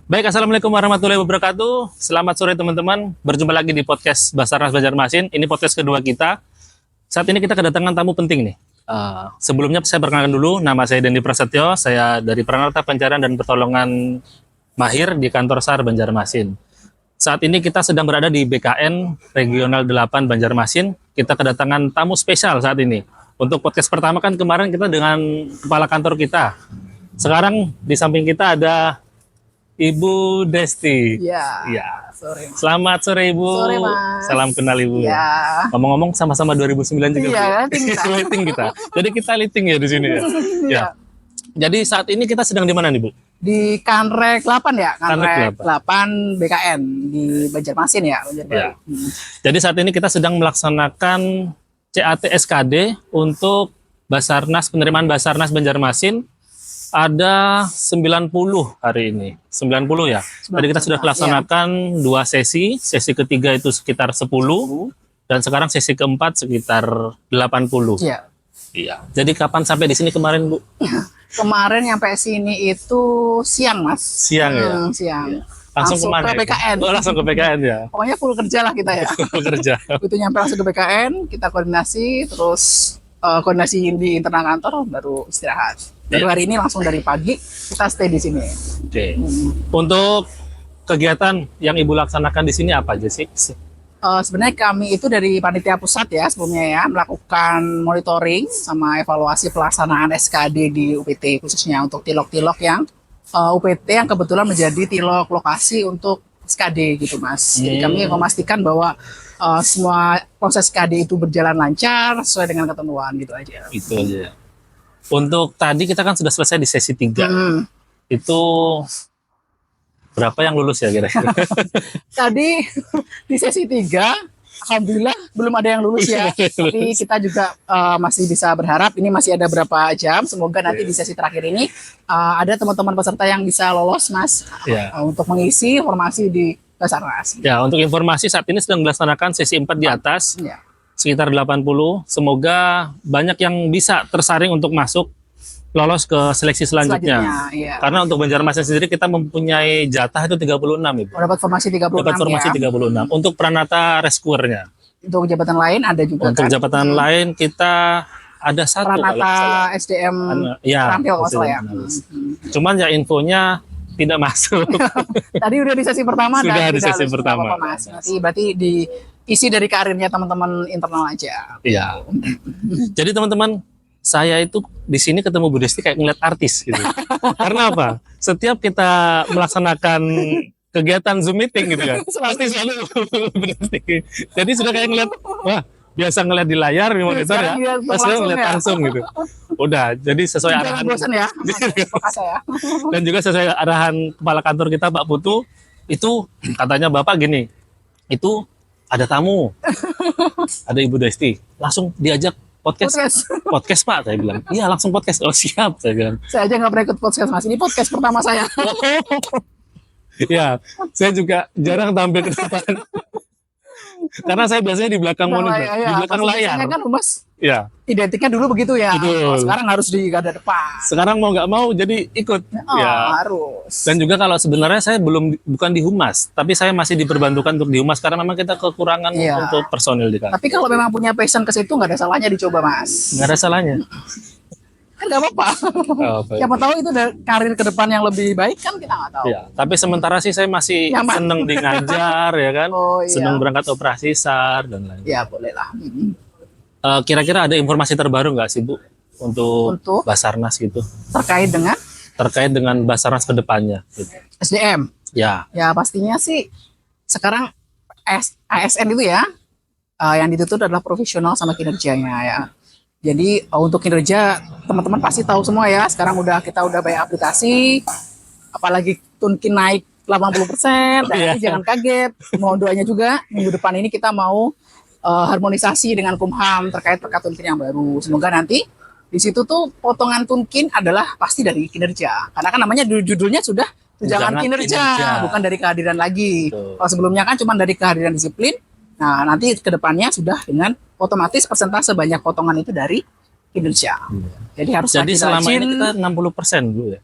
Baik, Assalamualaikum warahmatullahi wabarakatuh. Selamat sore teman-teman. Berjumpa lagi di podcast Basarnas Banjarmasin. Ini podcast kedua kita. Saat ini kita kedatangan tamu penting nih. Sebelumnya saya perkenalkan dulu. Nama saya Dendi Prasetyo. Saya dari Pranata Pencarian dan Pertolongan Mahir di kantor SAR Banjarmasin. Saat ini kita sedang berada di BKN Regional 8 Banjarmasin. Kita kedatangan tamu spesial saat ini. Untuk podcast pertama kan kemarin kita dengan kepala kantor kita. Sekarang di samping kita ada Ibu Desti. Ya. Sore. Selamat sore Ibu. Sore, Mas. Salam kenal Ibu. Ya. Ngomong-ngomong sama-sama 2009 juga. Iya, Bu. liting kita. Liting kita. Jadi kita liting ya di sini ya. Ya. Jadi saat ini kita sedang di mana nih Bu? Di Kanrek 8 ya, Kanrek 8 BKN di Banjarmasin ya. Ya. Jadi saat ini kita sedang melaksanakan CAT SKD untuk Basarnas, penerimaan Basarnas Banjarmasin. Ada 90 hari ini, 90 ya. Tadi kita sudah melaksanakan 2 sesi, sesi ketiga itu sekitar 10, dan sekarang sesi keempat sekitar 80. Iya. Iya. Jadi kapan sampai di sini kemarin Bu? Kemarin nyampe sini itu siang Mas. Siang ya? Siang. Langsung kemana? ke BKN. Oh, langsung ke BKN ya? Pokoknya full kerja lah kita ya. Full kerja. Begitu nyampe langsung ke BKN, kita koordinasi, terus koordinasi di internal kantor, baru istirahat. Baru hari ini langsung dari pagi kita stay di sini. Oke. Untuk kegiatan yang Ibu laksanakan di sini apa aja sih? Sebenarnya kami itu dari panitia pusat ya sebelumnya ya melakukan monitoring sama evaluasi pelaksanaan SKD di UPT khususnya untuk tilok-tilok yang UPT yang kebetulan menjadi tilok lokasi untuk SKD gitu Mas. Jadi kami memastikan bahwa semua proses SKD itu berjalan lancar sesuai dengan ketentuan gitu aja. Itu aja. Untuk tadi kita kan sudah selesai di sesi 3. Itu berapa yang lulus ya kira-kira? Tadi di sesi 3, alhamdulillah belum ada yang lulus ya. Tapi kita juga masih bisa berharap ini masih ada berapa jam. Semoga nanti di sesi terakhir ini ada teman-teman peserta yang bisa lolos Mas untuk mengisi formasi di Basarnas. Ya, untuk informasi saat ini sedang dilaksanakan sesi 4 di atas. Sekitar 80. Semoga banyak yang bisa tersaring untuk masuk lolos ke seleksi selanjutnya. Karena untuk Banjarmasin sendiri kita mempunyai jatah itu 36 Ibu. Dapat formasi 36 Dapat formasi 36 untuk Pranata Rescuer-nya. Untuk jabatan lain ada juga. Untuk jabatan lain kita ada satu Pranata SDM Terampil ya. Cuman ya infonya tidak masuk. Tadi udah di sesi pertama. Sudah di sesi pertama. Berarti diisi dari karirnya teman-teman internal aja. Iya. Jadi teman-teman, saya itu di sini ketemu Bu Desti kayak ngeliat artis gitu. Karena apa? Setiap kita melaksanakan kegiatan Zoom meeting gitu kan, pasti selalu Bu Desti. Jadi sudah kayak ngeliat, wah biasa ngeliat di layar di monitor ya, pas ngeliat langsung gitu. Udah, jadi sesuai arahan. Bosan ya, Dan juga sesuai arahan kepala kantor kita Pak Putu, itu katanya Bapak gini, itu ada tamu, ada Ibu Desti, langsung diajak podcast Pak, saya bilang. Iya langsung podcast. Oh siap, saya bilang. Saya aja nggak pernah ikut podcast Mas, ini podcast pertama saya. Ya, saya juga jarang tampil ke depan. Karena saya biasanya di belakang monitor, di belakang layar. Kan Mas, ya. Identiknya dulu begitu ya. Sekarang harus di garda depan. Sekarang mau nggak mau jadi ikut. Harus. Dan juga kalau sebenarnya saya bukan di humas, tapi saya masih diperbantukan untuk di humas karena memang kita kekurangan untuk personil di kantor. Tapi kalau memang punya passion ke situ nggak ada salahnya dicoba Mas. Nggak ada salahnya. Kan nggak apa-apa. Siapa tahu itu karir ke depan yang lebih baik kan kita nggak tahu. Ya, tapi sementara sih saya masih seneng di ngajar ya kan, seneng berangkat operasi SAR dan lain. Ya boleh lah. Kira-kira ada informasi terbaru nggak sih Bu untuk Basarnas gitu? Terkait dengan Basarnas ke depannya. Gitu. SDM. Ya. Ya pastinya sih sekarang ASN itu ya yang dituntut adalah profesional sama kinerjanya ya. Jadi untuk kinerja teman-teman pasti tahu semua ya. Sekarang kita udah banyak aplikasi, apalagi Tunkin naik 80%. Dan jangan kaget. Mohon doanya juga minggu depan ini kita mau harmonisasi dengan Kumham terkait perkat Tunkin yang baru. Semoga nanti di situ tuh potongan Tunkin adalah pasti dari kinerja. Karena kan namanya judulnya sudah tunjangan kinerja, bukan dari kehadiran lagi. Kalau sebelumnya kan cuma dari kehadiran disiplin. Nah nanti kedepannya sudah dengan otomatis persentase banyak potongan itu dari kinerja. Jadi harus Jadi selama rajin. ini kita 60% dulu ya.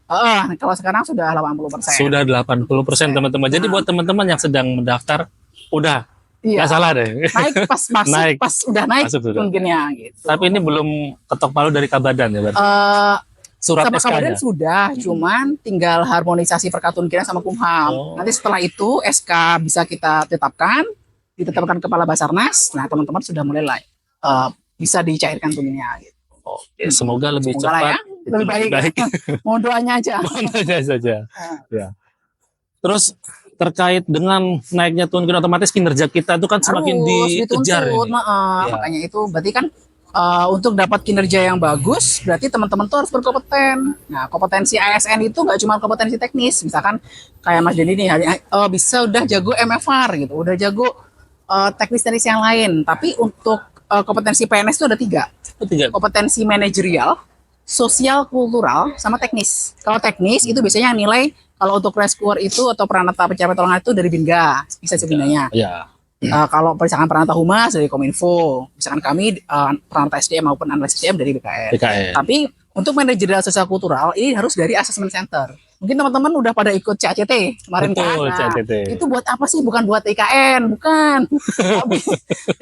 Kalau sekarang sudah 80%. Sudah 80% teman-teman. Jadi buat teman-teman yang sedang mendaftar, udah Iya. nggak salah deh. Naik pas masuk, Naik. pas udah naik Masuk sudah. mungkin ya gitu. Tapi ini belum ketok palu dari Kabadan ya, Bang? Surat Sama Kabadan SK-nya. sudah, cuman tinggal harmonisasi perkaturan kinerja sama Kumham. Oh. Nanti setelah itu SK bisa kita ditetapkan Kepala Basarnas. Nah teman-teman sudah mulai bisa dicairkan tuningnya. Gitu. Oke, semoga lebih Semoga lah cepat. ya, lebih baik. Mohon doanya aja. Mana saja. Ya. Terus terkait dengan naiknya tunjangan otomatis kinerja kita itu kan semakin Harus dikejar dituntut. ini. Ya. Makanya itu berarti kan untuk dapat kinerja yang bagus, berarti teman-teman tuh harus berkompeten. Nah, kompetensi ASN itu nggak cuma kompetensi teknis. Misalkan kayak Mas Dendi nih, bisa udah jago MFR gitu, udah jago teknis-teknis yang lain. Tapi untuk kompetensi PNS itu ada 3. Itu 3. Kompetensi manajerial, sosial, kultural, sama teknis. Kalau teknis itu biasanya nilai kalau untuk rescuer itu atau peranata pencari pertolongan itu dari Binga, bisa sebinanya. Ya. Kalau misalkan peranata humas dari Kominfo, misalkan kami peranata SDM maupun analis SDM dari BKN. BKN. Tapi untuk manajerial sosial kultural ini harus dari assessment center. Mungkin teman-teman udah pada ikut CACT kemarin Betul, kan. Nah, CACT. itu buat apa sih? Bukan buat IKN, bukan. Tapi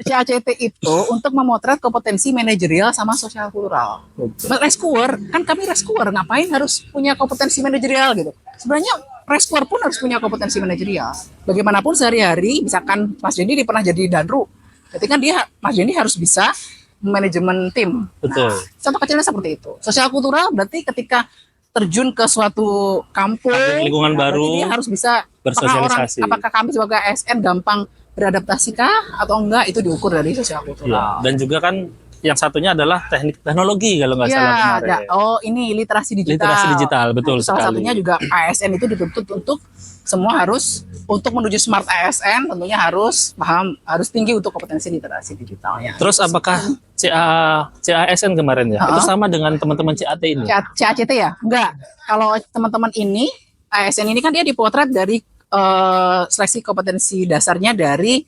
CACT itu untuk memotret kompetensi manajerial sama sosial kultural. Rescuer, kan kami rescuer, ngapain harus punya kompetensi manajerial gitu. Sebenarnya rescuer pun harus punya kompetensi manajerial. Bagaimanapun sehari-hari, misalkan Mas Dendi pernah jadi danru, berarti kan Mas Dendi harus bisa manajemen tim. Betul. Nah, contoh kecilnya seperti itu. Sosial kultural berarti ketika terjun ke suatu kampung, Lingkungan berarti baru, dia harus bisa bersosialisasi. apakah kami sebagai ASN gampang beradaptasi kah atau enggak, itu diukur dari sosial Ya. kultural. Dan juga kan yang satunya adalah teknik teknologi kalau nggak salah Ya, kemarin. ini literasi digital. Literasi digital, betul Nah, salah sekali. satunya juga ASN itu dituntut untuk semua harus untuk menuju smart ASN tentunya harus tinggi untuk kompetensi literasi digitalnya. Terus apakah CASN kemarin ya? Itu sama dengan teman-teman CAT ini? CACT ya? Enggak. Kalau teman-teman ini ASN ini kan dia dipotret dari seleksi kompetensi dasarnya dari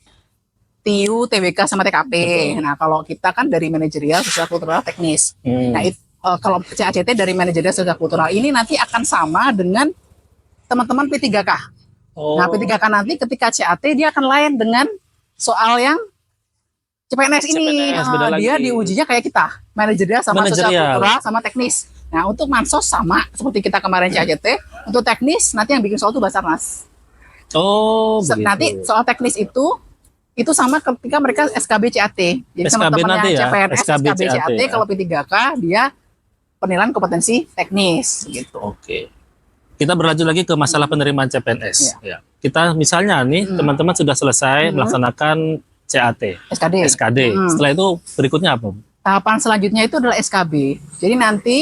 TU, TWK sama TKP. Betul. Nah, kalau kita kan dari manajerial, sosial kultural, teknis. Nah, kalau CACT dari manajerial, sosial kultural ini nanti akan sama dengan teman-teman P3K. Oh. Nah, P3K nanti ketika CAT dia akan lain dengan soal yang CPNS ini. CPNS, beda Dia lagi. diujinya kayak kita, manajerial sama sosial Manajerial. kultural sama teknis. Nah, untuk Mansos sama seperti kita kemarin CACT, untuk teknis nanti yang bikin soal itu Basarnas. Oh, begitu. Nanti soal teknis itu sama ketika mereka SKB CAT. Jadi SKB teman-teman nanti yang ya, CPNS, SKB SKB CAT, ya. kalau P3K dia penilaian kompetensi teknis gitu. Oke. Kita berlanjut lagi ke masalah penerimaan CPNS. Ya. Kita misalnya nih, teman-teman sudah selesai melaksanakan CAT, SKD. SKD. Setelah itu berikutnya apa? Tahapan selanjutnya itu adalah SKB. Jadi nanti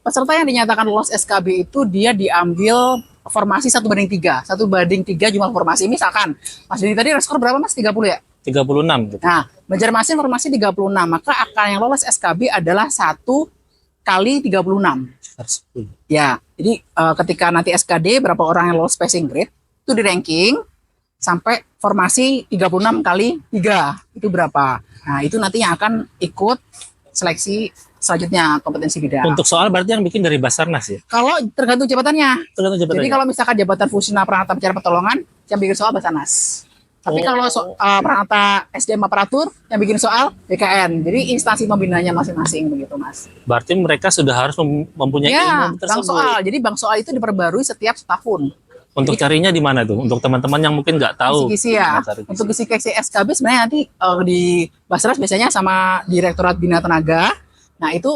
peserta yang dinyatakan lolos SKB itu dia diambil formasi 1:3. 1:3 jumlah formasi. Misalkan Mas Dini tadi skor berapa Mas? 30 ya? 36 gitu. Nah, Banjarmasin formasi 36, maka angka yang lolos SKB adalah 1 kali 36. Ya, jadi ketika nanti SKD berapa orang yang lolos passing grade itu di ranking sampai formasi 36 kali 3 itu berapa. Nah, itu nanti yang akan ikut seleksi selanjutnya kompetensi bidang. Untuk soal berarti yang bikin dari Basarnas ya? Kalau tergantung jabatannya. Tergantung Jadi jabatannya. kalau misalkan jabatan fungsional peranata pencari pertolongan yang bikin soal Basarnas. Tapi kalau peranata SDM aparatur yang bikin soal BKN. Jadi instansi pembinanya masing-masing begitu Mas. Berarti mereka sudah harus mempunyai Ya, ilmu bank tersebut. soal. Jadi bank soal itu diperbarui setiap setahun. Untuk carinya di mana tuh? Untuk teman-teman yang mungkin nggak tahu. Kisi-kisi ya. Nah, cari kisi. Untuk kisi-kisi SKB sebenarnya nanti di Basarnas biasanya sama Direktorat Bina Tenaga. Nah itu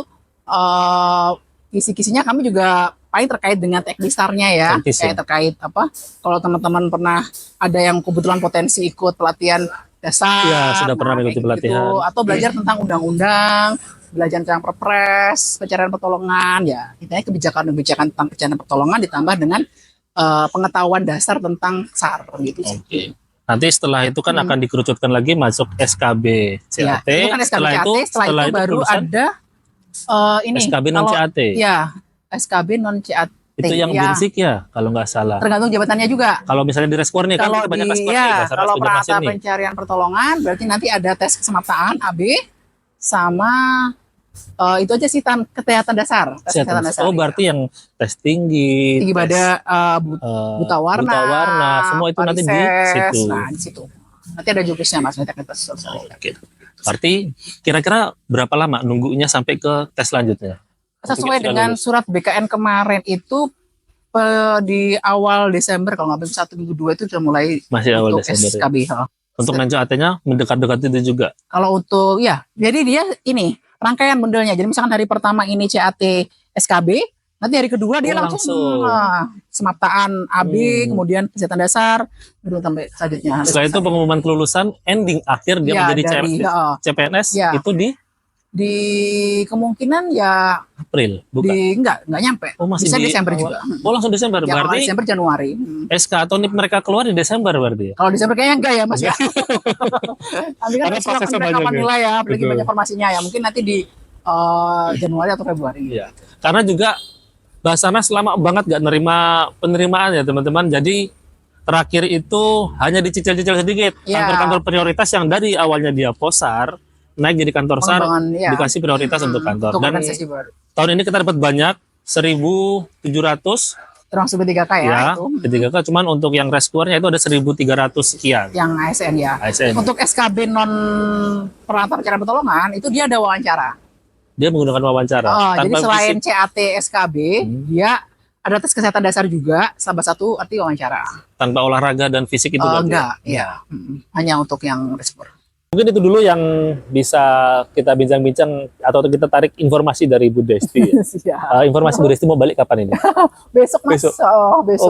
kisi-kisinya kami juga paling terkait dengan teknistarnya ya. Teknis, Kayak ya. terkait apa? Kalau teman-teman pernah ada yang kebetulan potensi ikut pelatihan dasar. Iya, sudah pernah mengikuti kayak gitu. pelatihan. Atau belajar tentang undang-undang, belajar tentang perpres, pencarian pertolongan ya. Intinya kebijakan-kebijakan tentang pencarian pertolongan ditambah dengan pengetahuan dasar tentang SAR gitu sih. Oke. Nanti setelah itu kan akan dikerucutkan lagi masuk SKB Ya, CAT. itu kan SKB CAT, setelah itu baru kelulusan ada ini SKB non kalau- CAT. Ya, SKB non CAT. Itu yang ya, basic ya, kalau nggak salah. tergantung jabatannya juga. Kalau misalnya di Rescuer nih, kan Kalau kita banyak di Rescuer nih, ya, Basarnas kalau Banjarmasin peranata nih. pencarian pertolongan berarti nanti ada tes kesemaptaan AB sama Itu aja sih kesehatan dasar. Kesehatan dasar. Oh, berarti yang tes tinggi, tinggi tes, badan, buta warna, semua itu nanti di situ. Nah, di situ. Nanti ada jukisnya Mas, nanti akan tes. Oke. Berarti kira-kira berapa lama nunggunya sampai ke tes selanjutnya? Sesuai dengan surat BKN kemarin itu di awal Desember, kalau nggak salah 1 minggu 2 itu sudah mulai Masih awal untuk Desember. SKB. Untuk NCAT-nya mendekat-dekat itu juga. Kalau untuk ya, jadi dia ini rangkaian modelnya. Jadi misalkan hari pertama ini CAT SKB, nanti hari kedua dia langsung semaptaan AB, kemudian kesehatan dasar, baru sampai selanjutnya. Setelah itu pengumuman kelulusan, ending akhir dia menjadi CPNS itu di kemungkinan ya April, bukan? Enggak nyampe. Oh, masih bisa di Desember awal. juga. Oh, langsung Desember. Ya, berarti Desember Januari. SK atau NIP mereka keluar di Desember berarti ya? Kalau Desember kayaknya enggak ya Mas ya. Nanti kan Karena prosesnya mereka banyak menilai ya, apalagi Betul. banyak informasinya ya. Mungkin nanti di Januari atau Februari. Iya. Karena juga Basarnas lama banget gak nerima penerimaan ya teman-teman. Jadi terakhir itu hanya dicicil-cicil sedikit. Ya. Kantor-kantor prioritas yang dari awalnya dia posar naik jadi kantor SAR, Ya. dikasih prioritas untuk kantor. Untuk Dan organisasi baru. tahun ini kita dapat banyak 1.700 Termasuk B3K ya, ya, itu. P3K, cuman untuk yang rescuernya itu ada 1.300 sekian. Yang ASN ya. ASN. Untuk SKB non peralatan pencarian pertolongan itu dia ada wawancara. Dia menggunakan wawancara. Jadi selain fisik. CAT SKB, dia ada tes kesehatan dasar juga, salah satu arti wawancara. Tanpa olahraga dan fisik itu berarti Enggak, ya? ya. Hanya untuk yang rescuer. Mungkin itu dulu yang bisa kita bincang-bincang atau kita tarik informasi dari Bu Desti. Siap. Informasi Bu Desti mau balik kapan ini? Besok Mas. Besok.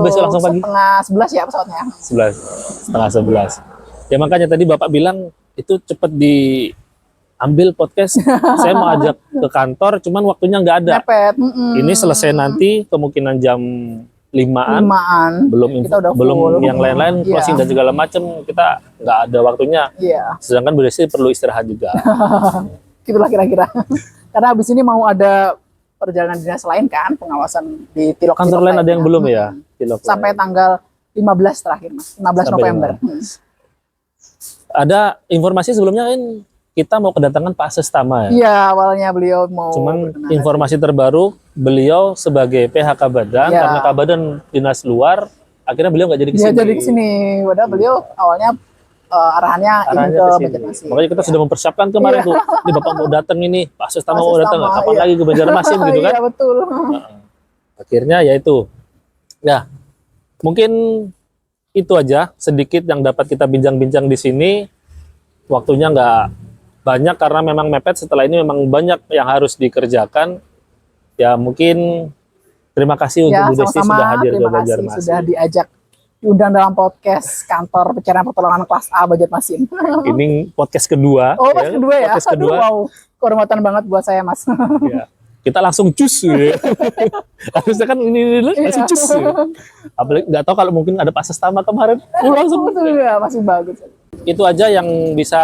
Besok langsung pagi? setengah 11 ya pesawatnya. 11, setengah 11. Ya makanya tadi Bapak bilang itu cepat diambil podcast. Saya mau ajak ke kantor, cuman waktunya nggak ada. Mepet. Ini selesai nanti kemungkinan jam 5-an. Kita udah belum full. yang lain-lain closing dan segala macam, kita nggak ada waktunya. Iya. Sedangkan Bu Desti perlu istirahat juga. Gitulah kira-kira. Karena habis ini mau ada perjalanan dinas lain kan, pengawasan di Tilok. Kantor lain ada yang belum ya? Tilok sampai tanggal 15 terakhir Mas. 15 November. Ada informasi sebelumnya kan kita mau kedatangan Pak Sestama ya? Iya, awalnya beliau mau. Cuman informasi terbaru beliau sebagai PH Kabadan, karena Kabadan dinas luar, akhirnya beliau nggak jadi kesini. Iya, jadi kesini. Padahal beliau awalnya arahannya ke Banjarmasin. Makanya kita sudah mempersiapkan kemarin tuh, ini Bapak mau datang ini, Pak Sestama mau datang, kapan lagi ke Banjarmasin gitu kan? Iya, betul. Akhirnya ya itu. Ya, mungkin itu aja sedikit yang dapat kita bincang-bincang di sini. Waktunya nggak banyak karena memang mepet, setelah ini memang banyak yang harus dikerjakan. Ya mungkin terima kasih untuk Bu Desti sudah hadir ke Banjarmasin. Sudah diajak diundang dalam podcast kantor pencarian pertolongan kelas A Banjarmasin. Ini podcast kedua. Podcast kedua ya. Podcast kedua. Wow, kehormatan banget buat saya Mas. Ya. Kita langsung cus ya. Harusnya kan ini langsung cus. Ya. Apalagi nggak tahu kalau mungkin ada Pak Sestama kemarin. Langsung ya, masih bagus. Itu aja yang bisa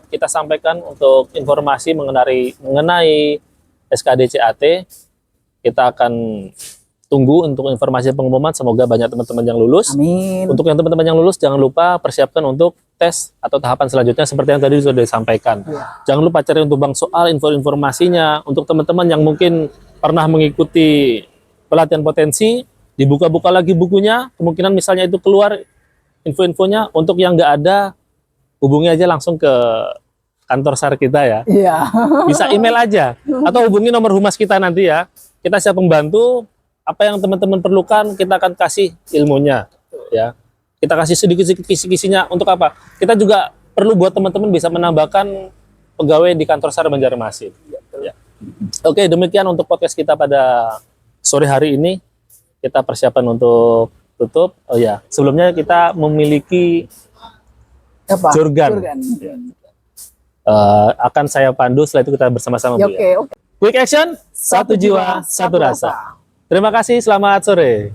kita sampaikan untuk informasi mengenai SKD CAT. Kita akan tunggu untuk informasi pengumuman. Semoga banyak teman-teman yang lulus. Amin. Untuk yang teman-teman yang lulus, jangan lupa persiapkan untuk tes atau tahapan selanjutnya seperti yang tadi sudah disampaikan. Jangan lupa cari untuk bank soal, informasinya. Untuk teman-teman yang mungkin pernah mengikuti pelatihan potensi, dibuka-buka lagi bukunya. Kemungkinan misalnya itu keluar info-infonya. Untuk yang nggak ada, hubungi aja langsung ke kantor SAR kita ya. Iya. Bisa email aja atau hubungi nomor humas kita nanti ya. Kita siap membantu. Apa yang teman-teman perlukan kita akan kasih ilmunya ya. Kita kasih sedikit-sedikit kisi-kisinya untuk apa? Kita juga perlu buat teman-teman bisa menambahkan pegawai di kantor SAR Banjarmasin. Ya. Oke, demikian untuk podcast kita pada sore hari ini. Kita persiapan untuk tutup. Oh ya, sebelumnya kita memiliki Jurgan. Akan saya pandu, setelah itu kita bersama-sama. Oke. Quick action, satu jiwa, satu rasa. Terima kasih, selamat sore.